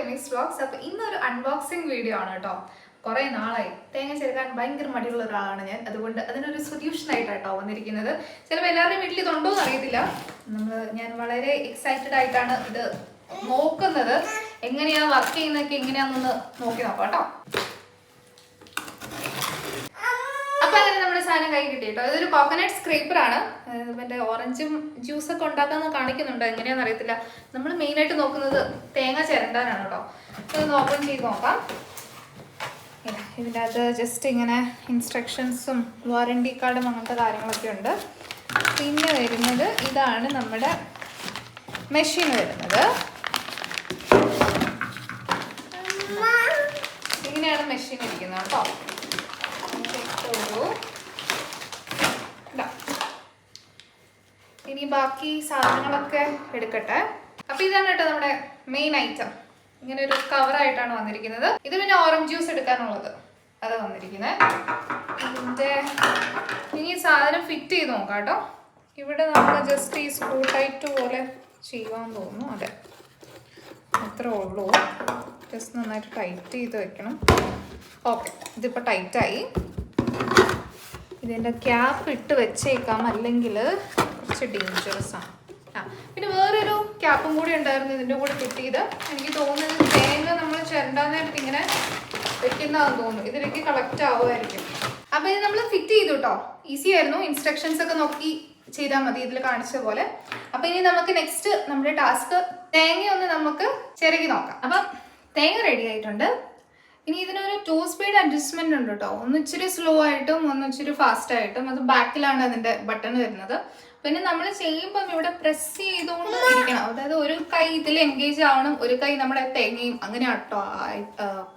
എമീസ് vlogs. അപ്പോൾ ഇന്നൊരു unboxing video ആണ് കേട്ടോ. കുറേ നാളായി തേങ്ങ ചേർക്കാൻ ഭയങ്കര മടിയുള്ള ഒരാളാണ് ഞാൻ. അതുകൊണ്ട് അതിനൊരു സൊല്യൂഷൻ ആയിട്ടാട്ടോ വന്നിരിക്കുന്നത്. ചിലപ്പോൾ എല്ലാവരുടെയും വീട്ടിൽ ഇതുണ്ടോ എന്ന് അറിയത്തില്ല. ഞാൻ വളരെ എക്സൈറ്റഡ് ആയിട്ടാണ് ഇത് നോക്കുന്നത്. എങ്ങനെയാണ് വർക്ക് ചെയ്യുന്നതൊക്കെ എങ്ങനെയാണെന്നൊന്ന് നോക്കി നോക്കാം കേട്ടോ. അപ്പൊ അങ്ങനെ നമ്മുടെ സാധനം കൈ കിട്ടി കേട്ടോ. ഇതൊരു കോക്കനട്ട് സ്ക്രേപ്പർ ആണ്. മറ്റേ ഓറഞ്ചും ജ്യൂസൊക്കെ ഉണ്ടാക്കാന്ന് കാണിക്കുന്നുണ്ട്, എങ്ങനെയാണെന്ന് അറിയത്തില്ല. നമ്മൾ മെയിനായിട്ട് നോക്കുന്നത് തേങ്ങ ചിരണ്ടാനാണ് കേട്ടോ. ഇതൊന്ന് ഓപ്പൺ ചെയ്ത് നോക്കാം. ഇതിൻ്റെ അത് ജസ്റ്റ് ഇങ്ങനെ ഇൻസ്ട്രക്ഷൻസും വാറണ്ടി കാർഡും അങ്ങനത്തെ കാര്യങ്ങളൊക്കെ ഉണ്ട്. പിന്നെ വരുന്നത് ഇതാണ് നമ്മുടെ മെഷീൻ വരുന്നത്. ഇങ്ങനെയാണ് മെഷീൻ ഇരിക്കുന്നത് കേട്ടോ. ഇനി ബാക്കി സാധനങ്ങളൊക്കെ എടുക്കട്ടെ. അപ്പൊ ഇതാണ് കേട്ടോ നമ്മുടെ മെയിൻ ഐറ്റം. ഇങ്ങനെ ഒരു കവറായിട്ടാണ് വന്നിരിക്കുന്നത്. ഇത് പിന്നെ ഓറഞ്ച് ജ്യൂസ് എടുക്കാനുള്ളത് അത് വന്നിരിക്കുന്നത്. ഇതിന്റെ ഇനി സാധനം ഫിറ്റ് ചെയ്ത് നോക്കാം കേട്ടോ. ഇവിടെ നമ്മൾ ജസ്റ്റ് ഈ സ്ക്രൂ ടൈറ്റ് പോലെ ചെയ്യാൻ തോന്നുന്നു. അതെ, അത്രേ ഉള്ളൂ. ജസ്റ്റ് നന്നായിട്ട് ടൈറ്റ് ചെയ്ത് വെക്കണം. ഓക്കെ, ഇതിപ്പോൾ ടൈറ്റായി. ഇതിൻ്റെ ക്യാപ്പ് ഇട്ട് വെച്ചേക്കാം, അല്ലെങ്കിൽ കുറച്ച് ഡേഞ്ചറസ് ആണ്. പിന്നെ വേറൊരു ക്യാപ്പും കൂടി ഉണ്ടായിരുന്നു ഇതിൻ്റെ കൂടെ കിട്ടിയത്. എനിക്ക് തോന്നുന്നത് തേങ്ങ നമ്മൾ ചിരണ്ടാനായിട്ട് ഇങ്ങനെ വെക്കുന്നതാണെന്ന് തോന്നുന്നു. ഇതിലേക്ക് കളക്ട് ആവുമായിരിക്കും. അപ്പോൾ ഇത് നമ്മൾ ഫിറ്റ് ചെയ്തു കേട്ടോ. ഈസി ആയിരുന്നു. ഇൻസ്ട്രക്ഷൻസ് ഒക്കെ നോക്കി ചെയ്താൽ മതി, ഇതിൽ കാണിച്ച പോലെ. അപ്പോൾ ഇനി നമുക്ക് നെക്സ്റ്റ് നമ്മുടെ ടാസ്ക് തേങ്ങ ഒന്ന് നമുക്ക് ചിരകി നോക്കാം. അപ്പം തേങ്ങ റെഡി ആയിട്ടുണ്ട്. ഇനി ഇതിനൊരു 2 സ്പീഡ് അഡ്ജസ്റ്റ്മെന്റ് ഉണ്ട് കേട്ടോ. ഒന്ന് ഇച്ചിരി സ്ലോ ആയിട്ടും ഒന്ന് ഇച്ചിരി ഫാസ്റ്റ് ആയിട്ടും. അത് ബാക്കിലാണ് അതിന്റെ ബട്ടൺ വരുന്നത്. പിന്നെ നമ്മൾ ചെയ്യുമ്പം ഇവിടെ പ്രസ് ചെയ്തുകൊണ്ട് ഇരിക്കണം. അതായത് ഒരു കൈ ഇതിൽ എൻഗേജ് ആവണം, ഒരു കൈ നമ്മുടെ തേങ്ങയും. അങ്ങനെ കേട്ടോ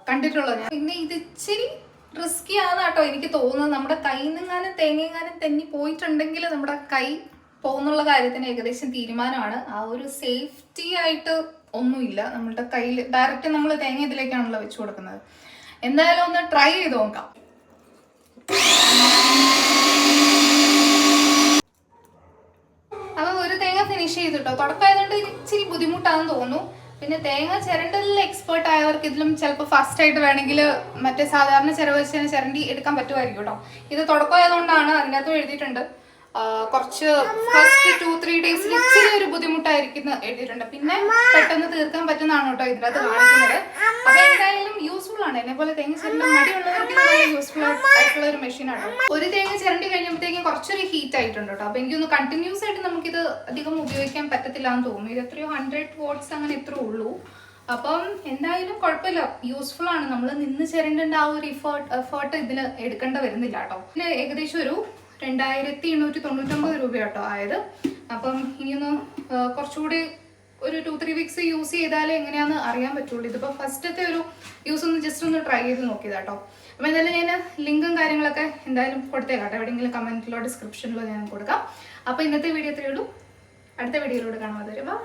കണ്ടിട്ടുള്ളത് ഞാൻ. പിന്നെ ഇത് ഇച്ചിരി റിസ്കി ആണ് കേട്ടോ എനിക്ക് തോന്നുന്നത്. നമ്മുടെ കയ്യിൽ നിന്നെങ്ങാനും തേങ്ങയെങ്ങാനും തെന്നി പോയിട്ടുണ്ടെങ്കിൽ നമ്മുടെ കൈ പോകുന്നുള്ള കാര്യത്തിന് ഏകദേശം തീരുമാനമാണ്. ആ ഒരു സേഫ്റ്റി ആയിട്ട് ഒന്നുമില്ല. നമ്മളുടെ കയ്യിൽ ഡയറക്റ്റ് നമ്മൾ തേങ്ങ ഇതിലേക്കാണല്ലോ വെച്ചു കൊടുക്കുന്നത്. എന്തായാലും ഒന്ന് ട്രൈ ചെയ്ത് നോക്കാം. അപ്പം ഒരു തേങ്ങ ഫിനിഷ് ചെയ്തിട്ടോ. തുടക്കമായതുകൊണ്ട് ഇച്ചിരി ബുദ്ധിമുട്ടാണെന്ന് തോന്നുന്നു. പിന്നെ തേങ്ങ ചിരണ്ടലിൽ എക്സ്പേർട്ട് ആയവർക്ക് ഇതിലും ചിലപ്പോൾ ഫാസ്റ്റ് ആയിട്ട് വേണമെങ്കിൽ മറ്റേ സാധാരണ ചിരവ് വെച്ച് ചിരണ്ടി എടുക്കാൻ പറ്റുമായിരിക്കും കേട്ടോ. ഇത് തുടക്കമായതുകൊണ്ടാണ് അതിനകത്ത് എഴുതിയിട്ടുണ്ട് കുറച്ച് ഫസ്റ്റ് 2-3 ഡേയ്സിൽ ഇച്ചിരി ഒരു ബുദ്ധിമുട്ടായിരിക്കും എഴുതിയിട്ടുണ്ട്. പിന്നെ പെട്ടെന്ന് തീർക്കാൻ പറ്റുന്നതാണ് കേട്ടോ ഇതിനകത്ത് കാണിക്കുന്നത്. അപ്പൊ എന്തായാലും യൂസ്ഫുൾ ആണ്. എന്നെ പോലെ തേങ്ങ ചിരണ്ട മടിയുള്ളവർക്ക് നല്ല യൂസ്ഫുൾ ആയിട്ടുള്ള ഒരു മെഷീനാണ്. ഒരു തേങ്ങ ചിരണ്ടി കഴിഞ്ഞപ്പോഴത്തേക്കും കുറച്ചൊരു ഹീറ്റ് ആയിട്ടുണ്ട് കേട്ടോ. അപ്പൊ എനിക്കൊന്ന് കണ്ടിന്യൂസ് ആയിട്ട് നമുക്കിത് അധികം ഉപയോഗിക്കാൻ പറ്റത്തില്ല എന്ന് തോന്നുന്നു. ഇത് എത്രയോ 100 watts അങ്ങനെ എത്ര ഉള്ളൂ. അപ്പം എന്തായാലും കുഴപ്പമില്ല, യൂസ്ഫുൾ ആണ്. നമ്മൾ നിന്ന് ചിരണ്ടേണ്ട ആ ഒരു എഫേർട്ട് ഇതിൽ എടുക്കേണ്ട വരുന്നില്ല കേട്ടോ. ഇതിന് ഏകദേശം ഒരു 2899 രൂപ കേട്ടോ ആയത്. അപ്പം ഇനിയൊന്ന് കുറച്ചുകൂടി ഒരു 2-3 വീക്സ് യൂസ് ചെയ്താലേ എങ്ങനെയാണെന്ന് അറിയാൻ പറ്റുള്ളൂ. ഇതിപ്പോൾ ഫസ്റ്റത്തെ ഒരു യൂസ് ഒന്ന് ജസ്റ്റ് ഒന്ന് ട്രൈ ചെയ്ത് നോക്കിയതാട്ടോ. അപ്പം എന്തായാലും ഞാൻ ലിങ്കും കാര്യങ്ങളൊക്കെ എന്തായാലും കൊടുത്തേക്കാട്ടോ. എവിടെയെങ്കിലും കമൻറ്റിലോ ഡിസ്ക്രിപ്ഷനിലോ ഞാൻ കൊടുക്കാം. അപ്പോൾ ഇന്നത്തെ വീഡിയോ ഇത്രയേ ഉള്ളൂ. അടുത്ത വീഡിയോയിലൂടെ കാണാം. അതുവരെ ബൈ.